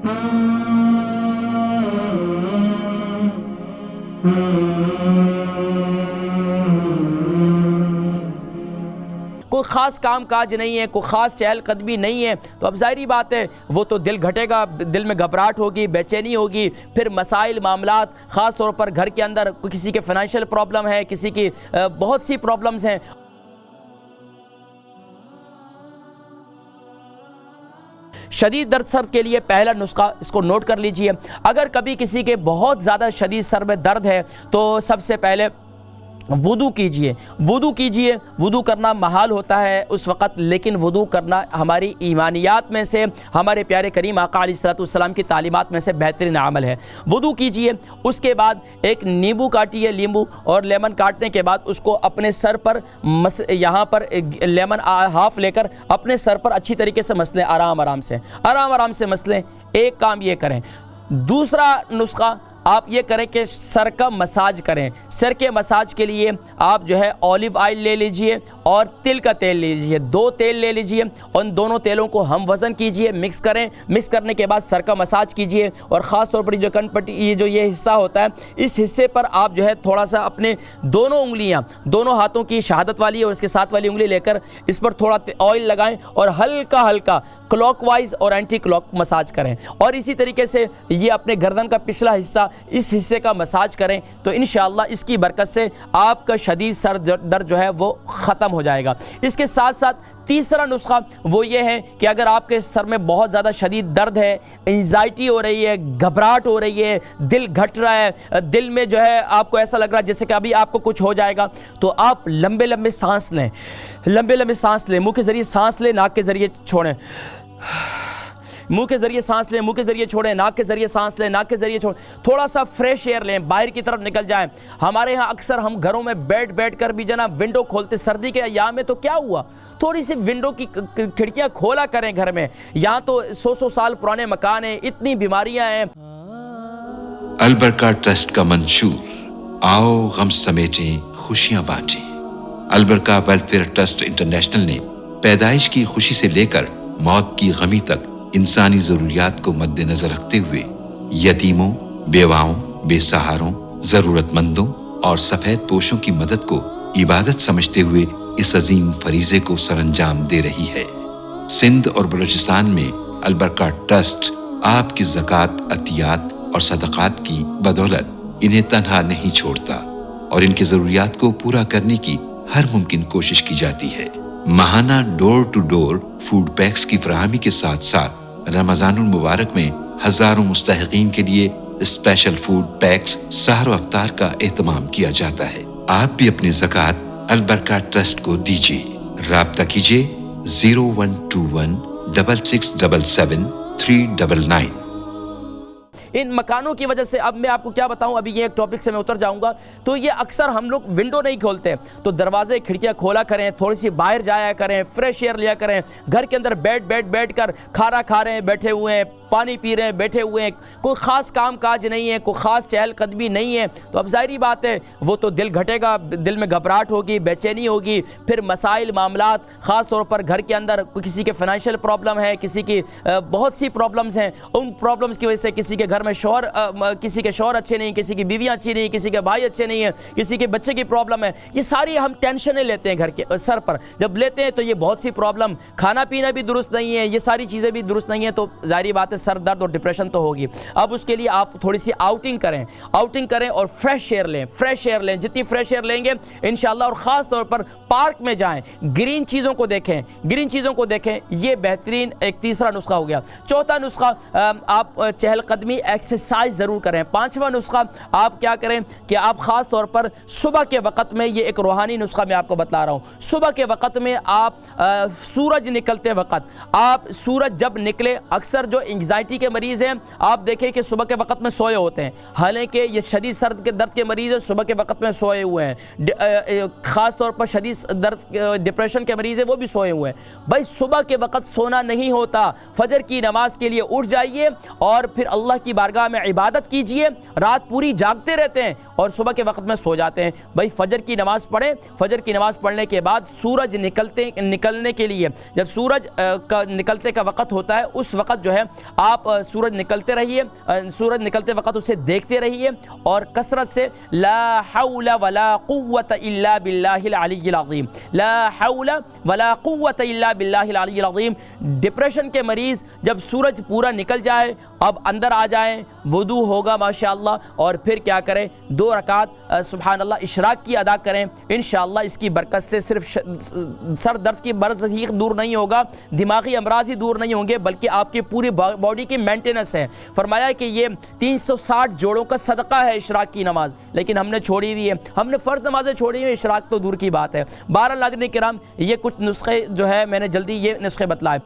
کوئی خاص کام کاج نہیں ہے، کوئی خاص چہل قدمی نہیں ہے، تو اب ظاہری بات ہے وہ تو دل گھٹے گا، دل میں گھبراہٹ ہوگی، بے چینی ہوگی، پھر مسائل معاملات خاص طور پر گھر کے اندر کسی کے فائنینشیل پرابلم ہے، کسی کی بہت سی پرابلمز ہیں۔ شدید درد سر کے لیے پہلا نسخہ اس کو نوٹ کر لیجئے۔ اگر کبھی کسی کے بہت زیادہ شدید سر میں درد ہے تو سب سے پہلے وضو کیجئے، وضو کیجئے۔ وضو کرنا محال ہوتا ہے اس وقت، لیکن وضو کرنا ہماری ایمانیات میں سے، ہمارے پیارے کریم آقا علیہ السلام کی تعلیمات میں سے بہترین عمل ہے۔ وضو کیجئے، اس کے بعد ایک نیمبو کاٹیے، لیمبو اور لیمن کاٹنے کے بعد اس کو اپنے سر پر یہاں پر لیمن ہاف لے کر اپنے سر پر اچھی طریقے سے مسلیں، آرام آرام سے مسلیں۔ ایک کام یہ کریں۔ دوسرا نسخہ آپ یہ کریں کہ سر کا مساج کریں۔ سر کے مساج کے لیے آپ جو ہے اولیو آئل لے لیجئے اور تل کا تیل لے لیجئے، 2 تیل لے لیجئے، ان دونوں تیلوں کو ہم وزن کیجئے، مکس کریں۔ مکس کرنے کے بعد سر کا مساج کیجئے، اور خاص طور پر جو کن پٹی یہ حصہ ہوتا ہے، اس حصے پر آپ جو ہے تھوڑا سا اپنے دونوں انگلیاں، دونوں ہاتھوں کی شہادت والی اور اس کے ساتھ والی انگلی لے کر اس پر تھوڑا آئل لگائیں اور ہلکا کلوک وائز اور اینٹی کلوک مساج کریں، اور اسی طریقے سے یہ اپنے گردن کا پچھلا حصہ، اس حصے کا مساج کریں، تو انشاءاللہ اس کی برکت سے آپ کا شدید سر درد جو ہے وہ ختم ہو جائے گا۔ اس کے ساتھ ساتھ تیسرا نسخہ وہ یہ ہے کہ اگر آپ کے سر میں بہت زیادہ شدید درد ہے، انزائٹی ہو رہی ہے، گھبراہٹ ہو رہی ہے، دل گھٹ رہا ہے، دل میں جو ہے آپ کو ایسا لگ رہا ہے جیسے کہ ابھی آپ کو کچھ ہو جائے گا، تو آپ لمبے سانس لیں، سانس لیں، منہ کے ذریعے سانس لیں، ناک کے ذریعے چھوڑیں، منہ کے ذریعے سانس لیں، منہ کے ذریعے چھوڑیں، ناک کے ذریعے سانس لیں، ناک کے ذریعے چھوڑیں۔ تھوڑا سا فریش ایئر لیں، باہر کی طرف نکل جائیں۔ ہمارے ہاں اکثر ہم گھروں میں بیٹھ کر بھی جناب ونڈو کھولتے، سردی کے ایام میں تو کیا ہوا، تھوڑی سی ونڈو کی کھڑکیاں کھولا کریں گھر میں۔ یہاں تو 100 سال پرانے مکان ہیں، اتنی بیماریاں ہیں۔ البرکہ ٹرسٹ کا منشور، آؤ غم سمیٹیں خوشیاں بانٹیں۔ البرکہ ویلفیئر ٹرسٹ انٹرنیشنل نے پیدائش کی خوشی سے لے کر موت کی غمی تک انسانی ضروریات کو مد نظر رکھتے ہوئے یتیموں، بیواؤں، بے سہاروں، ضرورت مندوں اور سفید پوشوں کی مدد کو عبادت سمجھتے ہوئے اس عظیم فریضے کو سر انجام دے رہی ہے۔ سندھ اور بلوچستان میں البرکہ ٹرسٹ آپ کی زکوٰۃ، عطیات اور صدقات کی بدولت انہیں تنہا نہیں چھوڑتا، اور ان کی ضروریات کو پورا کرنے کی ہر ممکن کوشش کی جاتی ہے۔ ماہانہ ڈور ٹو ڈور فوڈ پیکس کی فراہمی کے ساتھ ساتھ رمضان المبارک میں ہزاروں مستحقین کے لیے اسپیشل فوڈ پیکس سحر و افطار کا اہتمام کیا جاتا ہے۔ آپ بھی اپنی زکوٰۃ البرکہ ٹرسٹ کو دیجیے۔ رابطہ کیجیے 0121 6677 399۔ ان مکانوں کی وجہ سے اب میں آپ کو کیا بتاؤں، ابھی یہ ایک ٹاپک سے میں اتر جاؤں گا، تو یہ اکثر ہم لوگ ونڈو نہیں کھولتے، تو دروازے کھڑکیاں کھولا کریں، تھوڑی سی باہر جایا کریں، فریش ایئر لیا کریں۔ گھر کے اندر بیٹھ کر کھانا کھا رہے ہیں، بیٹھے ہوئے ہیں، پانی پی رہے ہیں، بیٹھے ہوئے ہیں، کوئی خاص کام کاج نہیں ہے، کوئی خاص چہل قدمی نہیں ہے، تو اب ظاہری بات ہے وہ تو دل گھٹے گا، دل میں گھبراہٹ ہوگی، بے چینی ہوگی، پھر مسائل معاملات خاص طور پر گھر کے اندر کسی کے فائنینشیل پرابلم ہے، کسی کی بہت سی پرابلمز ہیں، ان پرابلمز کی وجہ سے کسی کے گھر میں کسی کے شوہر اچھے نہیں، کسی کی بیویاں اچھی نہیں، کسی کے بھائی اچھے نہیں ہیں، کسی کے بچے کی پرابلم ہے، یہ ساری ہم ٹینشنیں لیتے ہیں گھر کے سر پر، جب لیتے ہیں تو یہ بہت سی پرابلم، کھانا پینا بھی درست نہیں ہے، یہ ساری چیزیں بھی درست نہیں ہیں، تو ظاہری بات ہے سر درد اور ڈپریشن تو ہوگی۔ اب اس کے لیے آپ تھوڑی سی آؤٹنگ کریں اور فریش ایئر لیں، جتنی فریش ایئر لیں گے انشاءاللہ، اور خاص طور پر پارک میں جائیں، گرین چیزوں کو دیکھیں، یہ بہترین ایک تیسرا نسخہ ہو گیا۔ چوتھا نسخہ، آپ چہل قدمی ایکسرسائز ضرور کریں۔ پانچواں نسخہ آپ کیا کریں کہ آپ خاص طور پر صبح کے وقت میں، یہ ایک روحانی نسخہ میں آپ کو بتلا رہا ہوں، صبح کے وقت میں آپ سورج نکلتے وقت، آپ سورج جب نکلے، اکثر جو انگزائٹی کے مریض ہیں آپ دیکھیں کہ صبح کے وقت میں سوئے ہوتے ہیں، حالانکہ یہ شدید سر کے درد کے مریض ہیں، صبح کے وقت میں سوئے ہوئے ہیں، خاص طور پر شدید درد ڈپریشن کے مریض ہیں وہ بھی سوئے ہوئے ہیں. بھائی صبح کے وقت سونا نہیں ہوتا, فجر کی نماز کے لیے اٹھ جائیے اور پھر اللہ کی بارگاہ میں عبادت کیجئے. رات پوری جاگتے رہتے ہیں اور صبح کے وقت میں سو جاتے ہیں. بھائی فجر کی نماز پڑھیں, فجر کی نماز پڑھنے کے بعد سورج نکلنے کے لیے, جب سورج کا نکلتے کا وقت ہوتا ہے اس وقت جو ہے آپ سورج نکلتے رہیے, سورج نکلتے وقت اسے دیکھتے رہیے اور کثرت سے لا حول ولا قوت الا باللہ العلی العظیم, لا حول ولا قوت الا باللہ العلی العظیم. ڈپریشن کے مریض جب سورج پورا نکل جائے اب اندر آ جائیں, وضو ہوگا ماشاءاللہ, اور پھر کیا کریں 2 رکعت سبحان اللہ اشراق کی ادا کریں. انشاءاللہ اس کی برکت سے صرف سر درد کی مرض ہی دور نہیں ہوگا, دماغی امراض ہی دور نہیں ہوں گے, بلکہ آپ کی پوری باڈی کی مینٹیننس ہے. فرمایا کہ یہ 360 جوڑوں کا صدقہ ہے اشراق کی نماز, لیکن ہم نے چھوڑی ہوئی ہے, ہم نے فرض نمازیں چھوڑی ہوئی, اشراق تو دور کی بات ہے. بہرحال ناظرین کرام یہ کچھ نسخے جو ہے میں نے جلدی یہ نسخے بتلائے.